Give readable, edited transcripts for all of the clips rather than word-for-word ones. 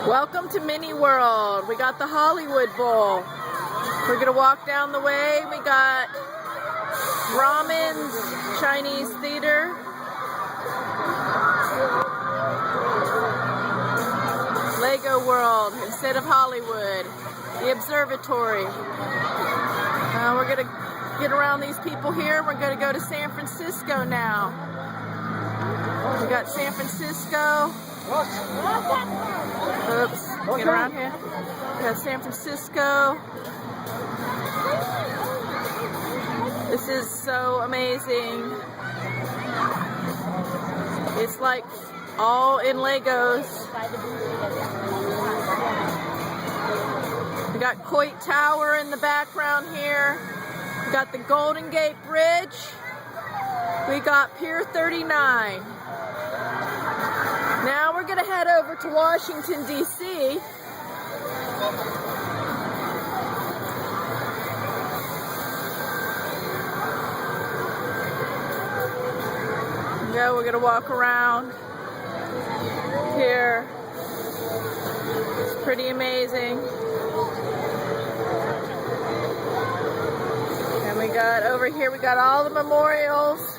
Welcome to Mini World. We got the Hollywood Bowl. We're going to walk down the way. We got Ramen Chinese Theater. Lego World instead of Hollywood. The Observatory. We're going to get around these people here. We're going to go to San Francisco now. We got San Francisco. Oops, get around here. We got San Francisco. This is so amazing. It's like all in Legos. We got Coit Tower in the background here. We got the Golden Gate Bridge. We got Pier 39. Now we're going to head over to Washington, D.C. We're going to walk around here. It's pretty amazing. And we got over here, we got all the memorials.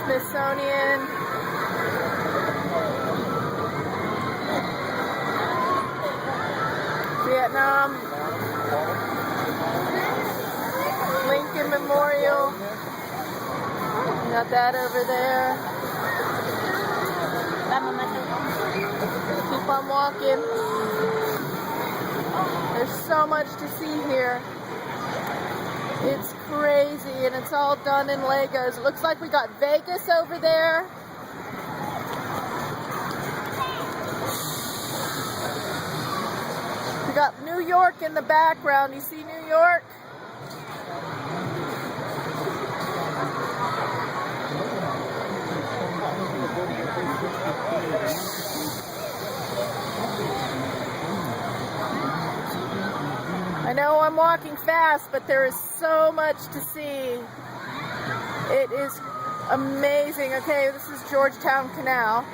Smithsonian. Vietnam. Lincoln Memorial. Got that over there. Keep on walking. There's so much to see here. It's crazy, and it's all done in Legos. It looks like we got Vegas over there. We got New York in the background. You see New York? I know I'm walking fast, but there is so much to see. It is amazing. Okay, this is Georgetown Canal.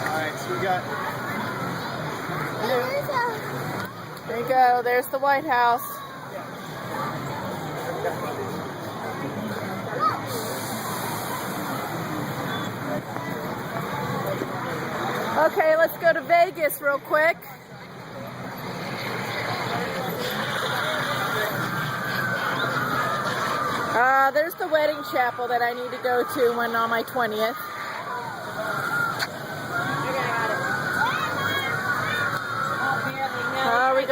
Alright, so we got... There you go, there's the White House. Okay, let's go to Vegas real quick. There's the wedding chapel that I need to go to when on my 20th. We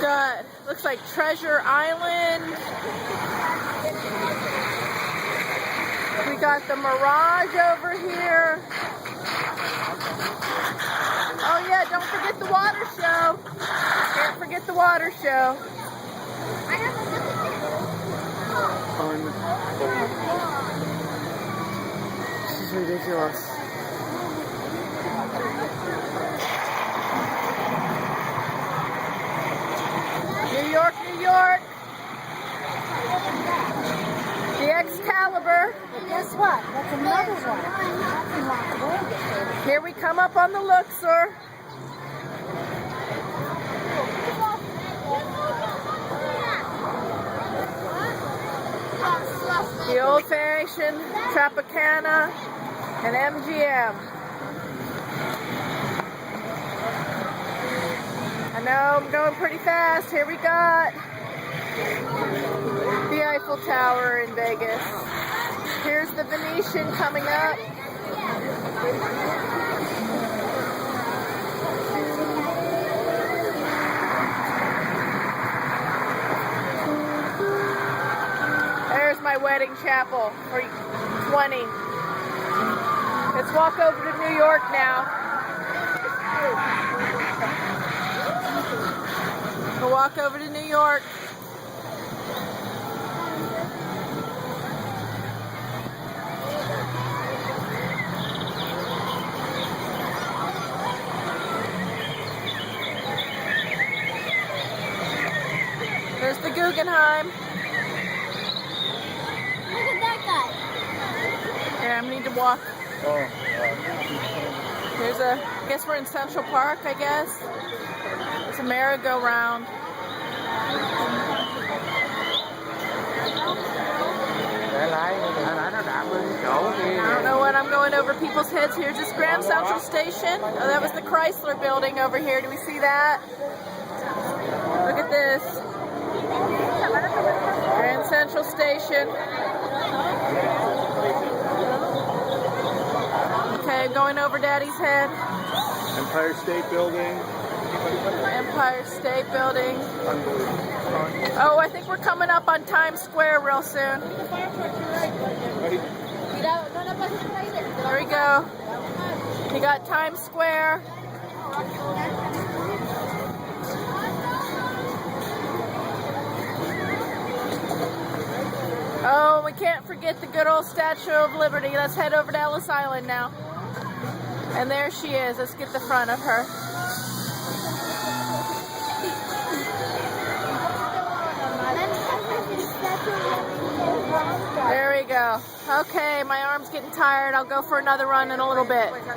got, looks like Treasure Island. We got the Mirage over here. Oh yeah, don't forget the water show. Can't forget the water show. This is ridiculous. New York, New York. The Excalibur. But guess what? That's another one. Here we come up on the Luxor. The old-fashioned Tropicana and MGM. I know I'm going pretty fast. Here we got the Eiffel Tower in Vegas. Here's the Venetian coming up. There's my wedding chapel for 20. Let's walk over to New York now. We'll walk over to New York. Guggenheim. Look at that guy. Yeah, I need to walk. Oh, There's I guess we're in Central Park, I guess. There's a merry-go-round. I don't know what I'm going over people's heads. Here's this Grand Central Station. Oh, that was the Chrysler building over here. Do we see that? Look at this. Grand Central Station. Okay, going over Daddy's head. Empire State Building. Empire State Building. Oh, I think we're coming up on Times Square real soon. There we go. You got Times Square. Oh, we can't forget the good old Statue of Liberty. Let's head over to Ellis Island now. And there she is. Let's get the front of her. There we go. Okay, my arm's getting tired. I'll go for another run in a little bit.